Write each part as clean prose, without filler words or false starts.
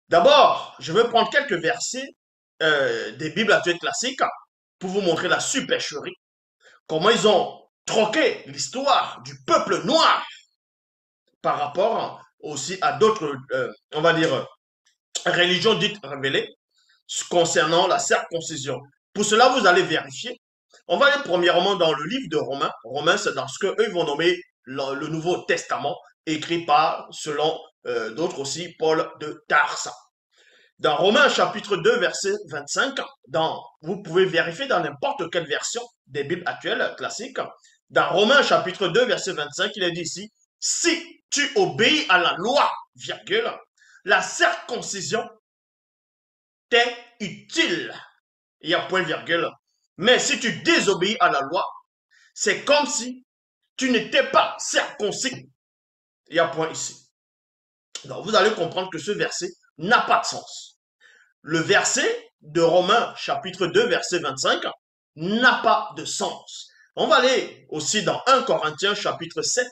D'abord, je vais prendre quelques versets des Bibles actuelles classiques pour vous montrer la supercherie, comment ils ont troqué l'histoire du peuple noir par rapport aussi à d'autres, on va dire, religions dites révélées concernant la circoncision. Pour cela, vous allez vérifier. On va aller premièrement dans le livre de Romains. Romains, c'est dans ce qu'eux vont nommer le Nouveau Testament, écrit par, selon d'autres aussi, Paul de Tarse. Dans Romains chapitre 2, verset 25, vous pouvez vérifier dans n'importe quelle version des Bibles actuelles classiques. Dans Romains chapitre 2, verset 25, il est dit ici, si tu obéis à la loi, virgule, la circoncision t'est utile. Il y a point virgule. Mais si tu désobéis à la loi, c'est comme si tu n'étais pas circoncis. Il y a point ici. Donc vous allez comprendre que ce verset n'a pas de sens. Le verset de Romains chapitre 2 verset 25 n'a pas de sens. On va aller aussi dans 1 Corinthiens chapitre 7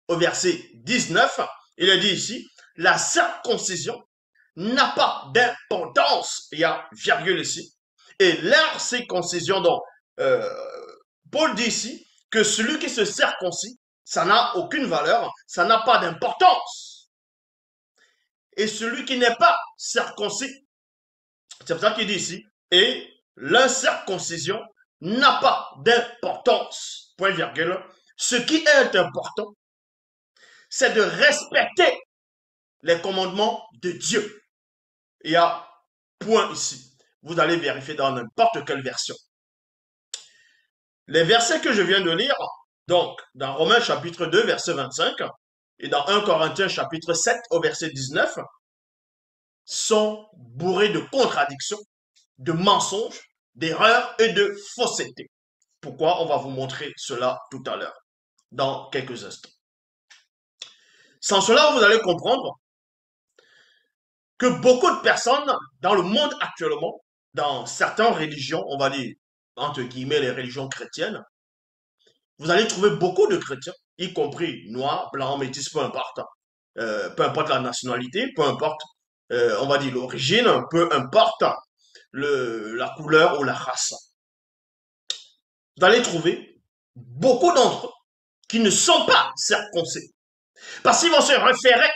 au verset 19. Il est dit ici, la circoncision n'a pas d'importance. Il y a virgule ici. Et l'incirconcision, donc, Paul dit ici que celui qui se circoncis, ça n'a aucune valeur, ça n'a pas d'importance. Et celui qui n'est pas circoncis, c'est pour ça qu'il dit ici, et l'incirconcision n'a pas d'importance. Point virgule. Ce qui est important, c'est de respecter les commandements de Dieu. Il y a point ici. Vous allez vérifier dans n'importe quelle version. Les versets que je viens de lire, donc dans Romains chapitre 2, verset 25, et dans 1 Corinthiens chapitre 7 au verset 19, sont bourrés de contradictions, de mensonges, d'erreurs et de fausseté. Pourquoi? On va vous montrer cela tout à l'heure, dans quelques instants. Sans cela, vous allez comprendre que beaucoup de personnes dans le monde actuellement, dans certaines religions, on va dire entre guillemets les religions chrétiennes, vous allez trouver beaucoup de chrétiens, y compris noirs, blancs, métis, peu importe la nationalité, peu importe, on va dire l'origine, peu importe la couleur ou la race. Vous allez trouver beaucoup d'entre eux qui ne sont pas circoncis. Parce qu'ils vont se référer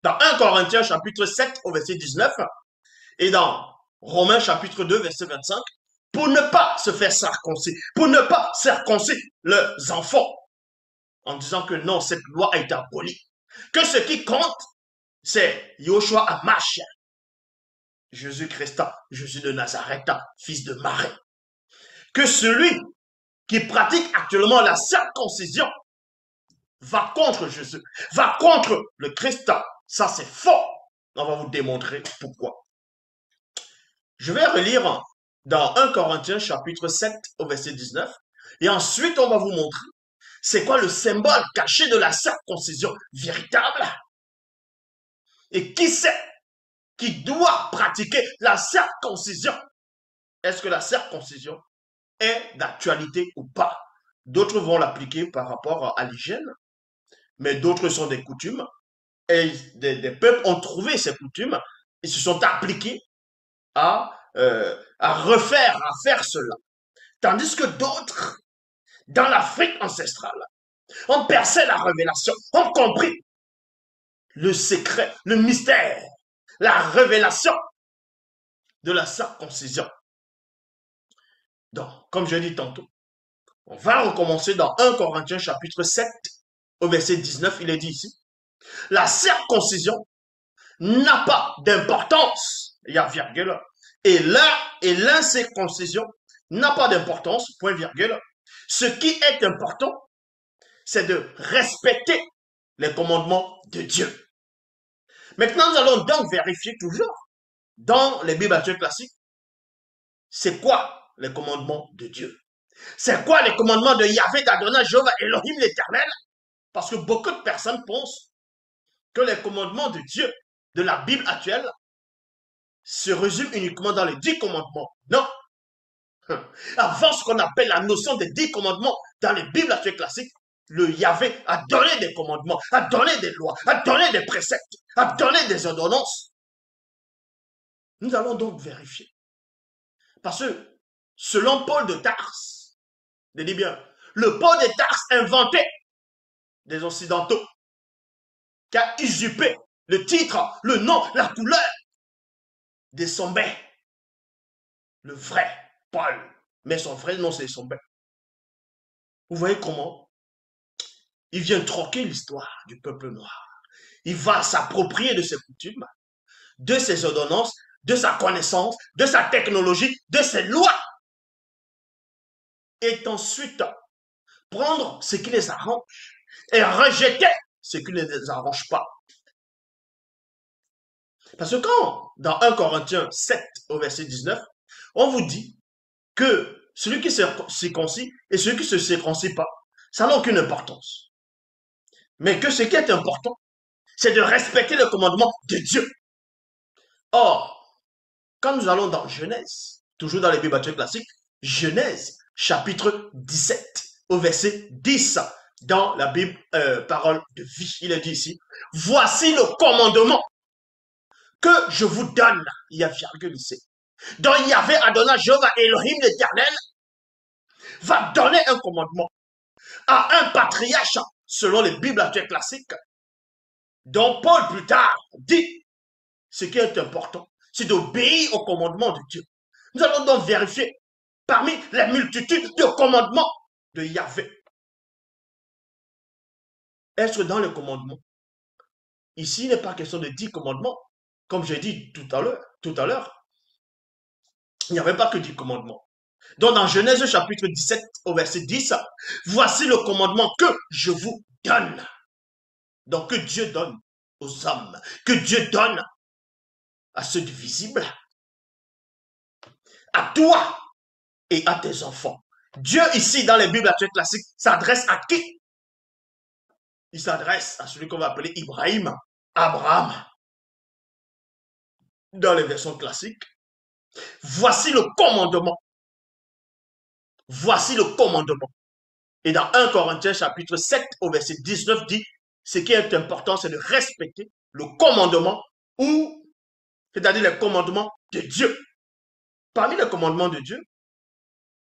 dans 1 Corinthiens chapitre 7 au verset 19 et dans Romains chapitre 2 verset 25 pour ne pas se faire circoncis, pour ne pas circoncire leurs enfants en disant que non, cette loi a été abolie. Que ce qui compte, c'est Yoshua Amashia, Jésus-Christ, Jésus de Nazareth, fils de Marie. Que celui qui pratique actuellement la circoncision va contre Jésus, va contre le Christ. Ça, c'est faux. On va vous démontrer pourquoi. Je vais relire dans 1 Corinthiens chapitre 7 au verset 19. Et ensuite, on va vous montrer c'est quoi le symbole caché de la circoncision véritable. Et qui c'est qui doit pratiquer la circoncision? Est-ce que la circoncision est d'actualité ou pas? D'autres vont l'appliquer par rapport à l'hygiène, mais d'autres sont des coutumes. Et des peuples ont trouvé ces coutumes et se sont appliqués à refaire, à faire cela. Tandis que d'autres, dans l'Afrique ancestrale, ont percé la révélation, ont compris le secret, le mystère, la révélation de la circoncision. Donc, comme je l'ai dit tantôt, on va recommencer dans 1 Corinthiens chapitre 7 au verset 19, il est dit ici, la circoncision n'a pas d'importance, il y a virgule, et l'incirconcision n'a pas d'importance, point virgule. Ce qui est important, c'est de respecter les commandements de Dieu. Maintenant, nous allons donc vérifier toujours dans les Bibles actuelles classiques, c'est quoi les commandements de Dieu? C'est quoi les commandements de Yahvé, d'Adonai, Jéhovah, Elohim l'Éternel? Parce que beaucoup de personnes pensent que les commandements de Dieu de la Bible actuelle se résument uniquement dans les 10 commandements. Non. Avant ce qu'on appelle la notion des 10 commandements dans les Bibles actuelles classiques, le Yahvé a donné des commandements, a donné des lois, a donné des préceptes. a donné des ordonnances. Nous allons donc vérifier. Parce que, selon Paul de Tarse, tenez bien, le Paul de Tarse inventé des Occidentaux, qui a usurpé le titre, le nom, la couleur des Sombais. Le vrai Paul. Mais son vrai nom, c'est Sombais. Vous voyez comment il vient troquer l'histoire du peuple noir. Il va s'approprier de ses coutumes, de ses ordonnances, de sa connaissance, de sa technologie, de ses lois. Et ensuite, prendre ce qui les arrange et rejeter ce qui ne les arrange pas. Parce que quand, dans 1 Corinthiens 7, au verset 19, on vous dit que celui qui se circoncis et celui qui ne se circoncis pas, ça n'a aucune importance. Mais que ce qui est important, c'est de respecter le commandement de Dieu. Or, quand nous allons dans Genèse, toujours dans les Bibles classiques, Genèse, chapitre 17, au verset 10, dans la Bible parole de vie, il est dit ici, voici le commandement que je vous donne, il y a virgule ici, dont Yahvé Adonai Jéhovah Elohim l'Éternel va donner un commandement à un patriarche, selon les Bibles actuelles classiques, dont Paul plus tard dit, ce qui est important, c'est d'obéir au commandement de Dieu. Nous allons donc vérifier parmi les multitudes de commandements de Yahvé. Est-ce dans le commandement? Ici, il n'est pas question de 10 commandements. Comme j'ai dit tout à l'heure, il n'y avait pas que 10 commandements. Donc, dans Genèse chapitre 17, au verset 10, voici le commandement que je vous donne. Donc, que Dieu donne aux hommes, que Dieu donne à ceux du visible, à toi et à tes enfants. Dieu, ici, dans les Bibles actuelles classiques, s'adresse à qui? Il s'adresse à celui qu'on va appeler Ibrahim, Abraham. Dans les versions classiques, voici le commandement. Voici le commandement. Et dans 1 Corinthiens chapitre 7 au verset 19 dit, ce qui est important, c'est de respecter le commandement ou, c'est-à-dire les commandements de Dieu. Parmi les commandements de Dieu,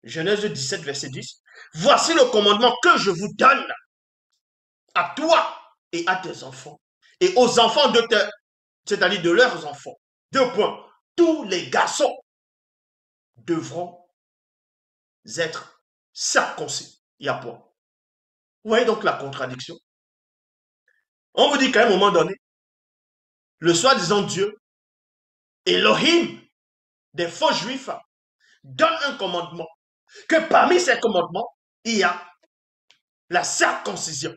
Genèse 17 verset 10, voici le commandement que je vous donne à toi et à tes enfants et aux enfants de tes, c'est-à-dire de leurs enfants. 2 points. Tous les garçons devront être circoncis. Il y a point. Vous voyez donc la contradiction. On vous dit qu'à un moment donné, le soi-disant Dieu, Elohim, des faux juifs, donne un commandement. Que parmi ces commandements, il y a la circoncision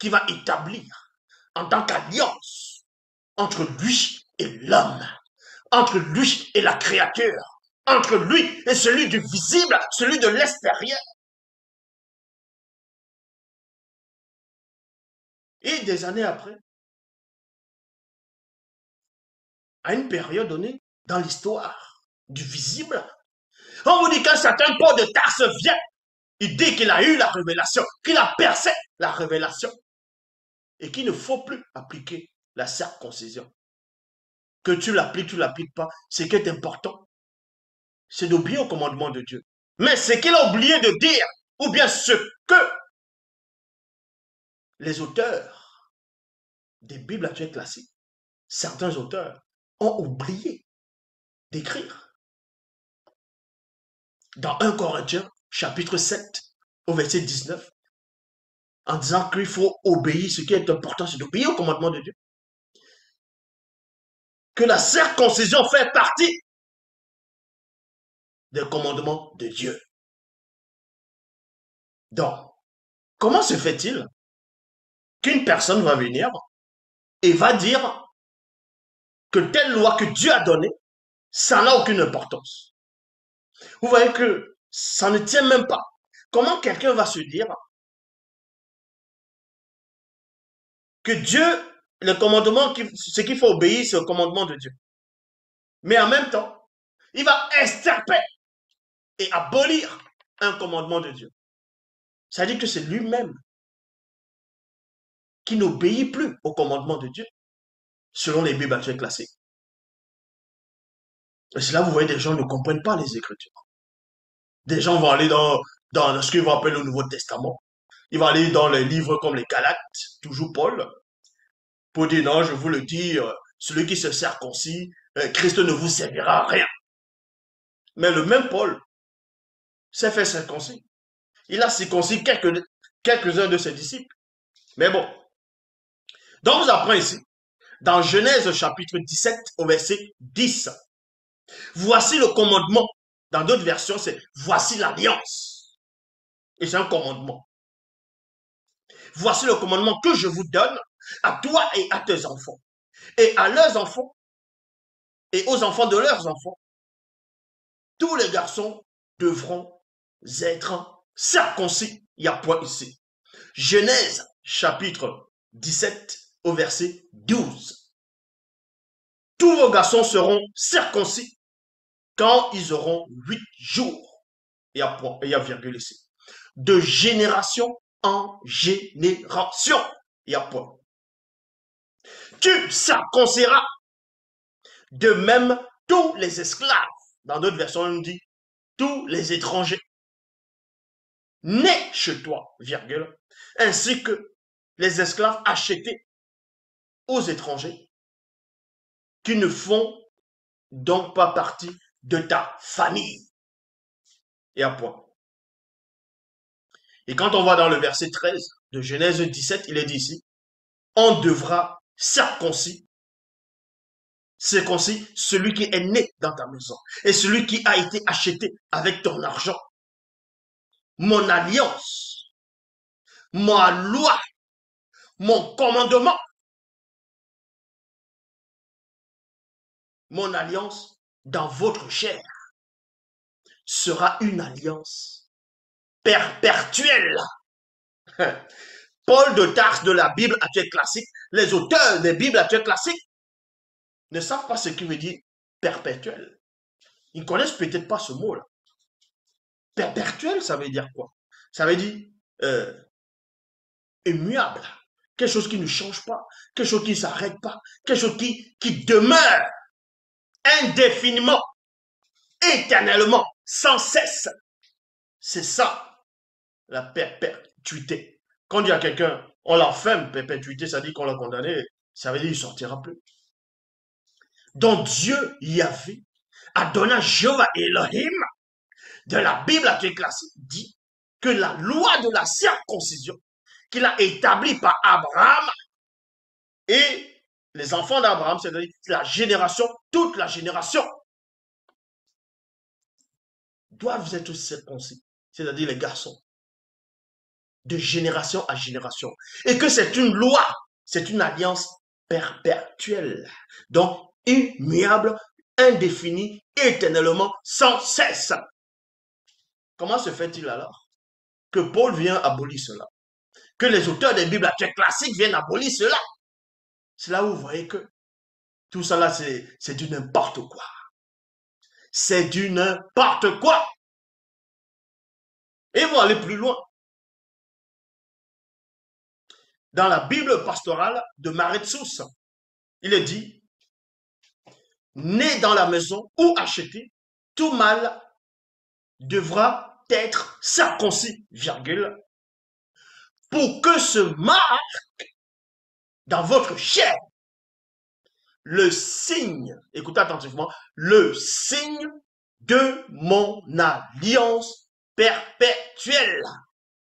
qui va établir en tant qu'alliance entre lui et l'homme, entre lui et la créature, entre lui et celui du visible, celui de l'extérieur. Et des années après, à une période donnée dans l'histoire du visible, on vous dit qu'un certain Paul de Tarse vient, il dit qu'il a eu la révélation, qu'il a percé la révélation et qu'il ne faut plus appliquer la circoncision. Que tu l'appliques pas, ce qui est important, c'est d'obéir au commandement de Dieu. Mais ce qu'il a oublié de dire, ou bien ce que les auteurs des Bibles actuelles classiques, certains auteurs, ont oublié d'écrire. Dans 1 Corinthiens, chapitre 7, au verset 19, en disant qu'il faut obéir, ce qui est important, c'est d'obéir au commandement de Dieu. Que la circoncision fait partie des commandements de Dieu. Donc, comment se fait-il qu'une personne va venir et va dire que telle loi que Dieu a donnée, ça n'a aucune importance? Vous voyez que ça ne tient même pas. Comment quelqu'un va se dire que Dieu, le commandement, ce qu'il faut obéir, c'est le commandement de Dieu. Mais en même temps, il va extirper et abolir un commandement de Dieu. Ça veut dire que c'est lui-même qui n'obéit plus au commandement de Dieu. selon les Bibles actuelles classiques. Et c'est là vous voyez des gens ne comprennent pas les Écritures. Des gens vont aller dans ce qu'ils vont appeler le Nouveau Testament. Ils vont aller dans les livres comme les Galates, toujours Paul, pour dire non, je vous le dis, celui qui se circoncis, Christ ne vous servira à rien. Mais le même Paul s'est fait circoncis. Il a circoncis quelques-uns de ses disciples. Mais bon. Donc, vous apprenez ici, dans Genèse chapitre 17 au verset 10, voici le commandement. Dans d'autres versions, c'est voici l'alliance. Et c'est un commandement. Voici le commandement que je vous donne à toi et à tes enfants, et à leurs enfants, et aux enfants de leurs enfants. Tous les garçons devront être circoncis. Il y a point ici. Genèse chapitre 17 au verset 12. Tous vos garçons seront circoncis quand ils auront 8 jours. Il y a virgule ici. De génération en génération. Il y a point. Tu circonciras de même tous les esclaves. Dans d'autres versions, on dit tous les étrangers nés chez toi, virgule, ainsi que les esclaves achetés aux étrangers qui ne font donc pas partie de ta famille. Et à point. Et quand on va dans le verset 13 de Genèse 17, il est dit ici, on devra circoncis celui qui est né dans ta maison et celui qui a été acheté avec ton argent. Mon alliance, ma loi, mon commandement, mon alliance dans votre chair sera une alliance perpétuelle. Paul de Tarse de la Bible actuelle classique, les auteurs des Bibles actuelles classiques ne savent pas ce qui veut dire perpétuel. Ils ne connaissent peut-être pas ce mot-là. Perpétuel, ça veut dire quoi? Ça veut dire euh, immuable. Quelque chose qui ne change pas, quelque chose qui ne s'arrête pas, quelque chose qui demeure indéfiniment, éternellement, sans cesse. C'est ça, la perpétuité. Quand on dit à quelqu'un, on l'enferme, perpétuité, ça dit qu'on l'a condamné, ça veut dire qu'il ne sortira plus. Donc Dieu, Yahvé, Adonai Jéhovah Elohim, de la Bible actuelle classique, dit que la loi de la circoncision qu'il a établie par Abraham et les enfants d'Abraham, c'est-à-dire la génération, toute la génération, doivent être circoncis, c'est-à-dire les garçons, de génération à génération. Et que c'est une loi, c'est une alliance perpétuelle, donc immuable, indéfinie, éternellement, sans cesse. Comment se fait-il alors que Paul vient abolir cela? Que les auteurs des Bibles actuelles classiques viennent abolir cela? C'est là où vous voyez que tout ça là, c'est du n'importe quoi. C'est du n'importe quoi. Et ils vont aller plus loin. Dans la Bible pastorale de Maretsus, il est dit, né dans la maison ou acheté, tout mâle devra être circoncis, virgule, pour que se marque dans votre chair le signe, écoutez attentivement, le signe de mon alliance perpétuelle.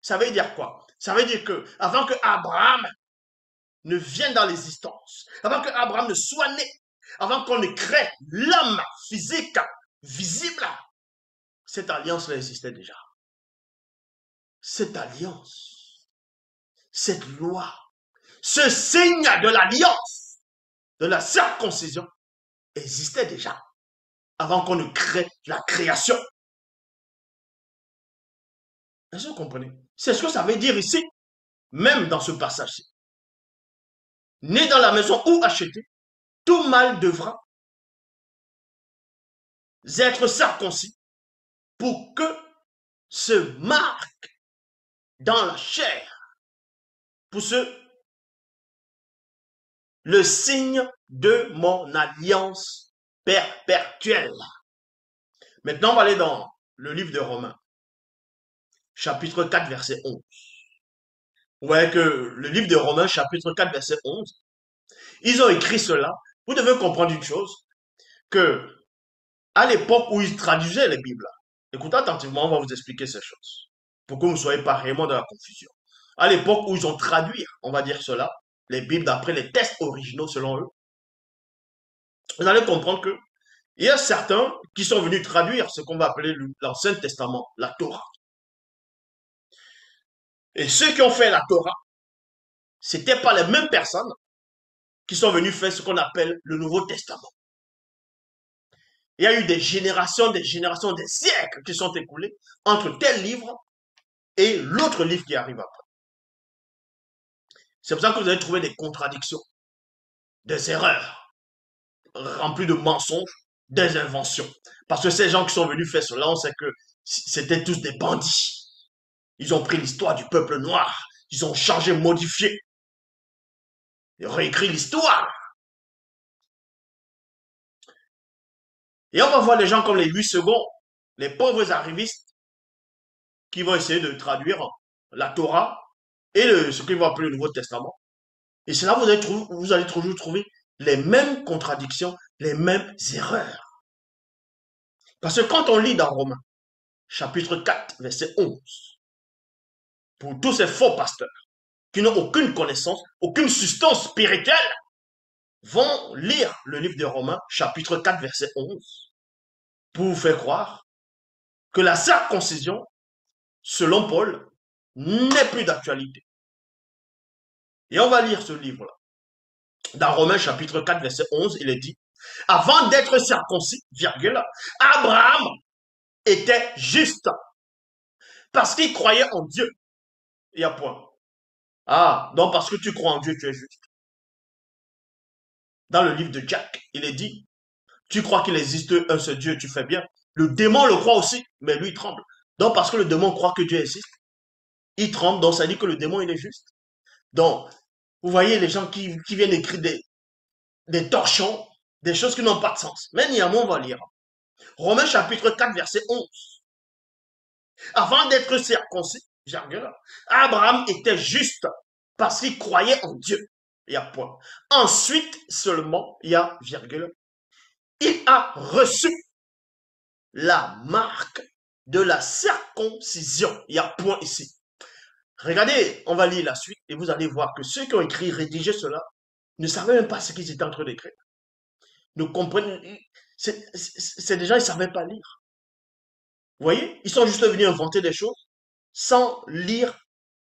Ça veut dire quoi? Ça veut dire que avant que Abraham ne vienne dans l'existence, avant que Abraham ne soit né, avant qu'on ne crée l'homme physique visible, cette alliance-là existait déjà. Cette alliance, cette loi, ce signe de l'alliance, de la circoncision, existait déjà avant qu'on ne crée la création. Est-ce que vous comprenez? C'est ce que ça veut dire ici, même dans ce passage-ci. Né dans la maison ou acheté, tout mâle devra être circoncis pour que se marque dans la chair, pour le signe de mon alliance perpétuelle. Maintenant, on va aller dans le livre de Romains, chapitre 4, verset 11. Vous voyez que le livre de Romains, chapitre 4, verset 11, ils ont écrit cela. Vous devez comprendre une chose, que à l'époque où ils traduisaient les Bibles, écoutez attentivement, on va vous expliquer ces choses, pour que vous ne soyez pas réellement dans la confusion. À l'époque où ils ont traduit, on va dire cela, les Bibles d'après les textes originaux selon eux, vous allez comprendre que il y a certains qui sont venus traduire ce qu'on va appeler l'Ancien Testament, la Torah. Et ceux qui ont fait la Torah, c'était pas les mêmes personnes qui sont venus faire ce qu'on appelle le Nouveau Testament. Il y a eu des générations, des siècles qui sont écoulés entre tel livre et l'autre livre qui arrive après. C'est pour ça que vous allez trouver des contradictions, des erreurs, remplies de mensonges, des inventions. Parce que ces gens qui sont venus faire cela, on sait que c'était tous des bandits. Ils ont pris l'histoire du peuple noir, ils ont changé, modifié, réécrit l'histoire. Et on va voir des gens comme les 8 secondes, les pauvres arrivistes, qui vont essayer de traduire la Torah et ce qu'ils vont appeler le Nouveau Testament. Et c'est là que vous allez toujours trouver les mêmes contradictions, les mêmes erreurs. Parce que quand on lit dans Romains, chapitre 4, verset 11, pour tous ces faux pasteurs qui n'ont aucune connaissance, aucune substance spirituelle, vont lire le livre de Romains, chapitre 4, verset 11, pour vous faire croire que la circoncision, selon Paul, n'est plus d'actualité. Et on va lire ce livre-là. Dans Romains chapitre 4, verset 11, il est dit, avant d'être circoncis, virgule, Abraham était juste parce qu'il croyait en Dieu. Il y a point. Ah, donc parce que tu crois en Dieu, tu es juste. Dans le livre de Jack, il est dit, tu crois qu'il existe un seul Dieu, tu fais bien. Le démon le croit aussi, mais lui il tremble. Donc parce que le démon croit que Dieu existe, il tremble, donc ça dit que le démon il est juste. Donc, vous voyez les gens qui viennent écrire des torchons, des choses qui n'ont pas de sens. Mais néanmoins, on va lire. Romains chapitre 4, verset 11. Avant d'être circoncis, Abraham était juste parce qu'il croyait en Dieu. Il y a point. Ensuite seulement, il y a virgule. Il a reçu la marque de la circoncision. Il y a point ici. Regardez, on va lire la suite et vous allez voir que ceux qui ont écrit, rédigé cela, ne savaient même pas ce qu'ils étaient en train d'écrire. Ne comprennent. C'est des gens, ils ne savaient pas lire. Vous voyez? Ils sont juste venus inventer des choses sans lire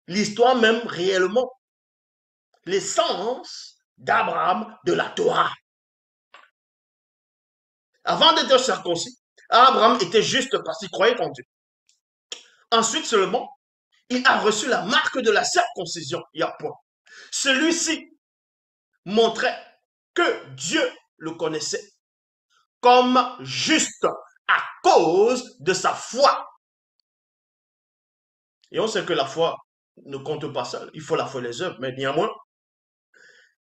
l'histoire même réellement. L'essence d'Abraham de la Torah. Avant d'être circoncis, Abraham était juste parce qu'il croyait en Dieu. Ensuite seulement, il a reçu la marque de la circoncision. Il y a point. Celui-ci montrait que Dieu le connaissait comme juste à cause de sa foi. Et on sait que la foi ne compte pas seul, il faut la foi et les œuvres, mais néanmoins,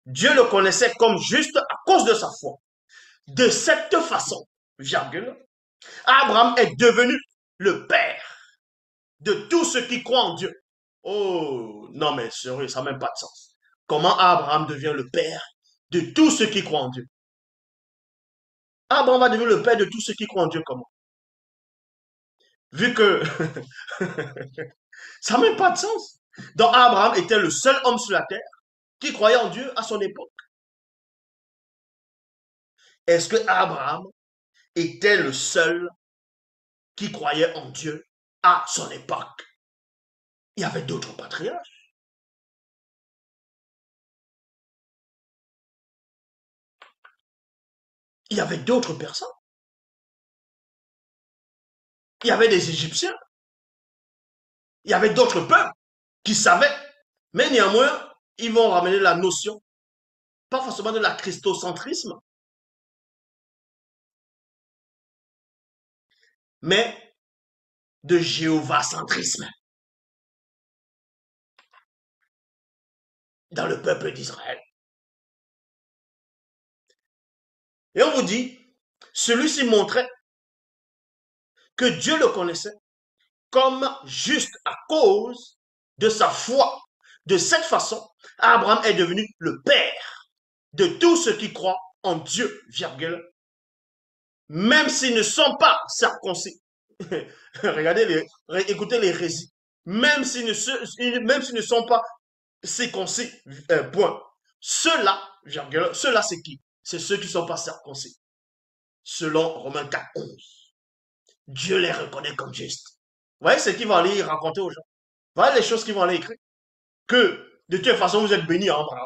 Dieu le connaissait comme juste à cause de sa foi. De cette façon, virgule, Abraham est devenu le père de tous ceux qui croient en Dieu. Oh, non mais sérieux, ça n'a même pas de sens. Comment Abraham devient le père de tous ceux qui croient en Dieu? Abraham va devenir le père de tous ceux qui croient en Dieu comment? Vu que ça n'a même pas de sens. Donc Abraham était le seul homme sur la terre qui croyait en Dieu à son époque. Est-ce que Abraham était le seul qui croyait en Dieu à son époque? Il y avait d'autres patriarches. Il y avait d'autres personnes. Il y avait des Égyptiens. Il y avait d'autres peuples qui savaient. Mais néanmoins, ils vont ramener la notion, pas forcément de la christocentrisme, mais de jéhovah-centrisme dans le peuple d'Israël. Et on vous dit, celui-ci montrait que Dieu le connaissait comme juste à cause de sa foi. De cette façon, Abraham est devenu le père de tous ceux qui croient en Dieu, virgule, même s'ils ne sont pas circoncis. Regardez, écoutez l'hérésie. Même s'ils ne sont pas circoncis, point. Ceux-là, virgule, ceux-là c'est qui? C'est ceux qui ne sont pas circoncis. Selon Romains 4, 11. Dieu les reconnaît comme justes. Vous voyez ce qu'ils vont aller raconter aux gens. Vous voyez les choses qu'ils vont aller écrire. Que de toute façon, vous êtes bénis à Abraham.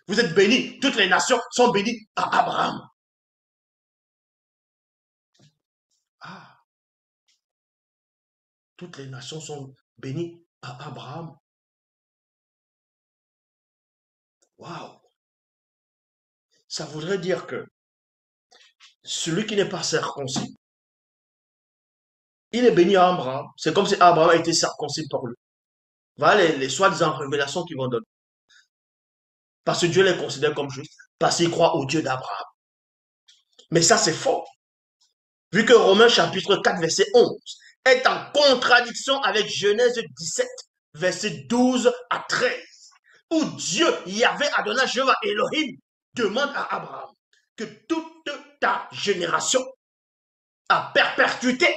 Vous êtes bénis. Toutes les nations sont bénies à Abraham. Ah, toutes les nations sont bénies à Abraham. Waouh! Ça voudrait dire que celui qui n'est pas circoncis, il est béni à Abraham. C'est comme si Abraham a été circoncis pour lui. Voilà les soi-disant révélations qu'ils vont donner. Parce que Dieu les considère comme justes, parce qu'ils croient au Dieu d'Abraham. Mais ça, c'est faux. Vu que Romains chapitre 4, verset 11 est en contradiction avec Genèse 17, verset 12 à 13, où Dieu, Yahvé Adonai Jéhovah Elohim, demande à Abraham que toute ta génération à perpétuité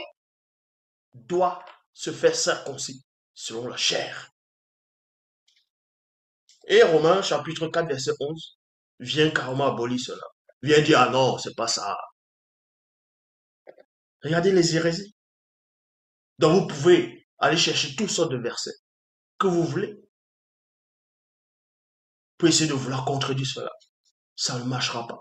doit se faire circoncis selon la chair. Et Romains chapitre 4, verset 11 vient carrément abolir cela. Vient dire, ah non, c'est pas ça. Regardez les hérésies. Donc vous pouvez aller chercher toutes sortes de versets que vous voulez pour essayer de vouloir contredire cela. Ça ne marchera pas.